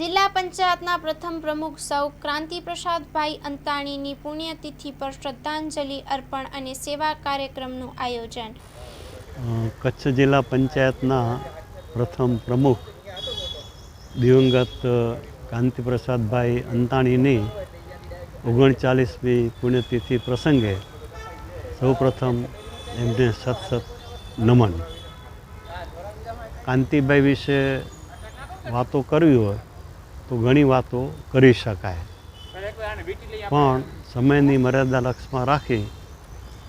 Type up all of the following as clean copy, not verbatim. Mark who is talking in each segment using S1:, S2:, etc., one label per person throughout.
S1: જિલ્લા પંચાયતના પ્રથમ પ્રમુખ સૌ ક્રાંતિપ્રસાદભાઈ અંતાણીની પુણ્યતિથિ પર શ્રદ્ધાંજલિ અર્પણ અને સેવા કાર્યક્રમનું આયોજન.
S2: કચ્છ જિલ્લા પંચાયતના પ્રથમ પ્રમુખ દિવંગત ક્રાંતિપ્રસાદભાઈ અંતાણીની 39મી પુણ્યતિથિ પ્રસંગે સૌપ્રથમ એમને સતસત નમન. કાંતિભાઈ વિશે વાતો કરવી હોય તો ઘણી વાતો કરી શકાય, પણ સમયની મર્યાદા લક્ષમાં રાખી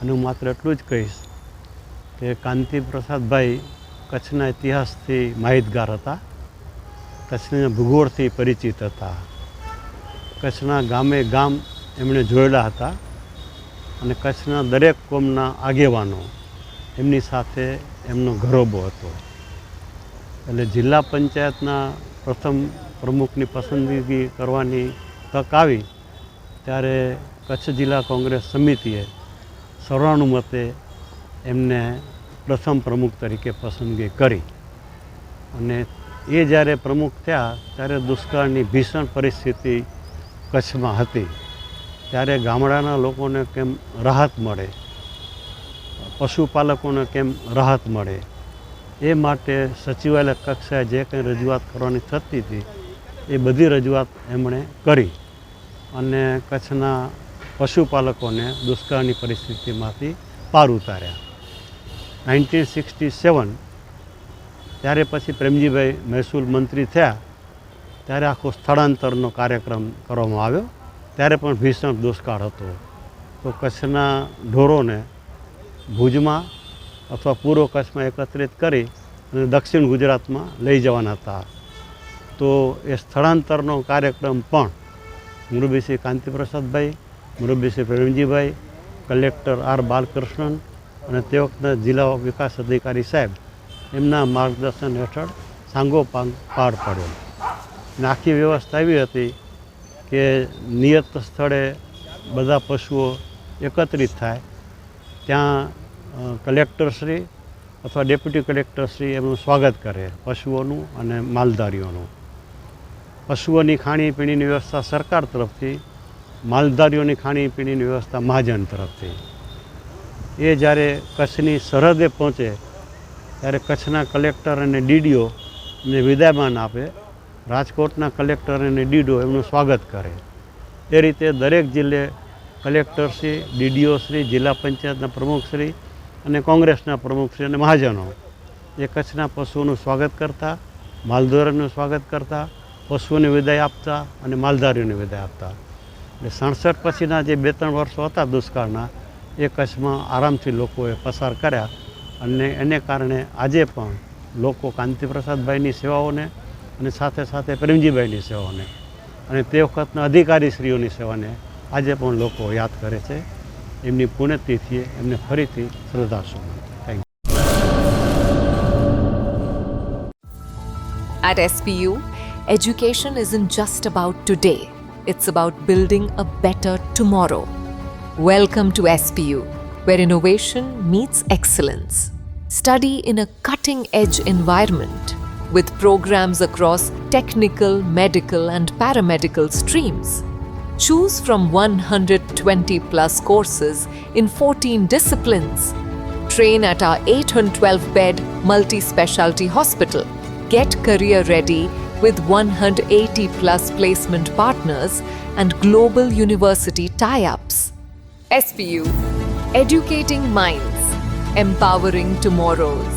S2: અને હું માત્ર એટલું જ કહીશ કે કાંતિપ્રસાદભાઈ કચ્છના ઇતિહાસથી માહિતગાર હતા, કચ્છના ભૂગોળથી પરિચિત હતા, કચ્છના ગામે ગામ એમણે જોયેલા હતા અને કચ્છના દરેક કોમના આગેવાનો એમની સાથે એમનો ઘરોબો હતો. એટલે જિલ્લા પંચાયતના પ્રથમ પ્રમુખની પસંદગી કરવાની તક આવી ત્યારે કચ્છ જિલ્લા કોંગ્રેસ સમિતિએ સર્વાનુમતે એમને પ્રથમ પ્રમુખ તરીકે પસંદગી કરી. અને એ જ્યારે પ્રમુખ થયા ત્યારે દુષ્કાળની ભીષણ પરિસ્થિતિ કચ્છમાં હતી. ત્યારે ગામડાના લોકોને કેમ રાહત મળે, પશુપાલકોને કેમ રાહત મળે, એ માટે સચિવાલય કક્ષાએ જે કંઈ રજૂઆત કરવાની થતી હતી એ બધી રજૂઆત એમણે કરી અને કચ્છના પશુપાલકોને દુષ્કાળની પરિસ્થિતિમાંથી પાર ઉતાર્યા. 1967 ત્યારે પછી પ્રેમજીભાઈ મહેસૂલ મંત્રી થયા ત્યારે આખો સ્થળાંતરનો કાર્યક્રમ કરવામાં આવ્યો. ત્યારે પણ ભીષણ દુષ્કાળ હતો, તો કચ્છના ઢોરોને ભુજમાં અથવા પૂર્વ કચ્છમાં એકત્રિત કરી અને દક્ષિણ ગુજરાતમાં લઈ જવાના હતા. તો એ સ્થળાંતરનો કાર્યક્રમ પણ મુરબ્બીશ્રી કાંતિપ્રસાદભાઈ, મુરબ્બીશ્રી પ્રેમજીભાઈ, કલેક્ટર આર બાલકૃષ્ણન અને તે વખતના જિલ્લા વિકાસ અધિકારી સાહેબ એમના માર્ગદર્શન હેઠળ સાંગોપાંગ પાર પાડ્યો. અને આખી વ્યવસ્થા એવી હતી કે નિયત સ્થળે બધા પશુઓ એકત્રિત થાય, ત્યાં કલેક્ટરશ્રી અથવા ડેપ્યુટી કલેક્ટરશ્રી એમનું સ્વાગત કરે, પશુઓનું અને માલધારીઓનું. પશુઓની ખાણીપીણીની વ્યવસ્થા સરકાર તરફથી, માલધારીઓની ખાણીપીણીની વ્યવસ્થા મહાજન તરફથી. એ જ્યારે કચ્છની સરહદે પહોંચે ત્યારે કચ્છના કલેક્ટર અને ડીડીઓ એમને વિદાયમાન આપે, રાજકોટના કલેક્ટર અને ડીડીઓ એમનું સ્વાગત કરે. એ રીતે દરેક જિલ્લે કલેક્ટરશ્રી, ડીડીઓશ્રી, જિલ્લા પંચાયતના પ્રમુખશ્રી અને કોંગ્રેસના પ્રમુખશ્રી અને મહાજનો એ કચ્છના પશુઓનું સ્વાગત કરતા, માલધારીઓનું સ્વાગત કરતા, પશુઓને વિદાય આપતા અને માલધારીઓને વિદાય આપતા. એટલે 67 પછીના જે 2-3 વર્ષો હતા દુષ્કાળના, એ કચ્છમાં આરામથી લોકોએ પસાર કર્યા અને એને કારણે આજે પણ લોકો કાંતિપ્રસાદભાઈની સેવાઓને અને સાથે સાથે પ્રેમજીભાઈની સેવાઓને અને તે વખતના અધિકારીશ્રીઓની સેવાને આજે પણ લોકો યાદ કરે છે. એમની પુણ્યતિથિએ એમને ફરીથી શ્રદ્ધાસુમન. Thank
S3: you. At SPU, education isn't just about today, it's about building a better tomorrow. Welcome to SPU, where innovation meets excellence. Study in a cutting-edge environment with programs across technical, medical and paramedical streams. Choose from 120 plus courses in 14 disciplines. Train at our 812-bed multi-specialty hospital. Get career ready with 180 plus placement partners and global university tie-ups. SPU, educating minds, empowering tomorrows.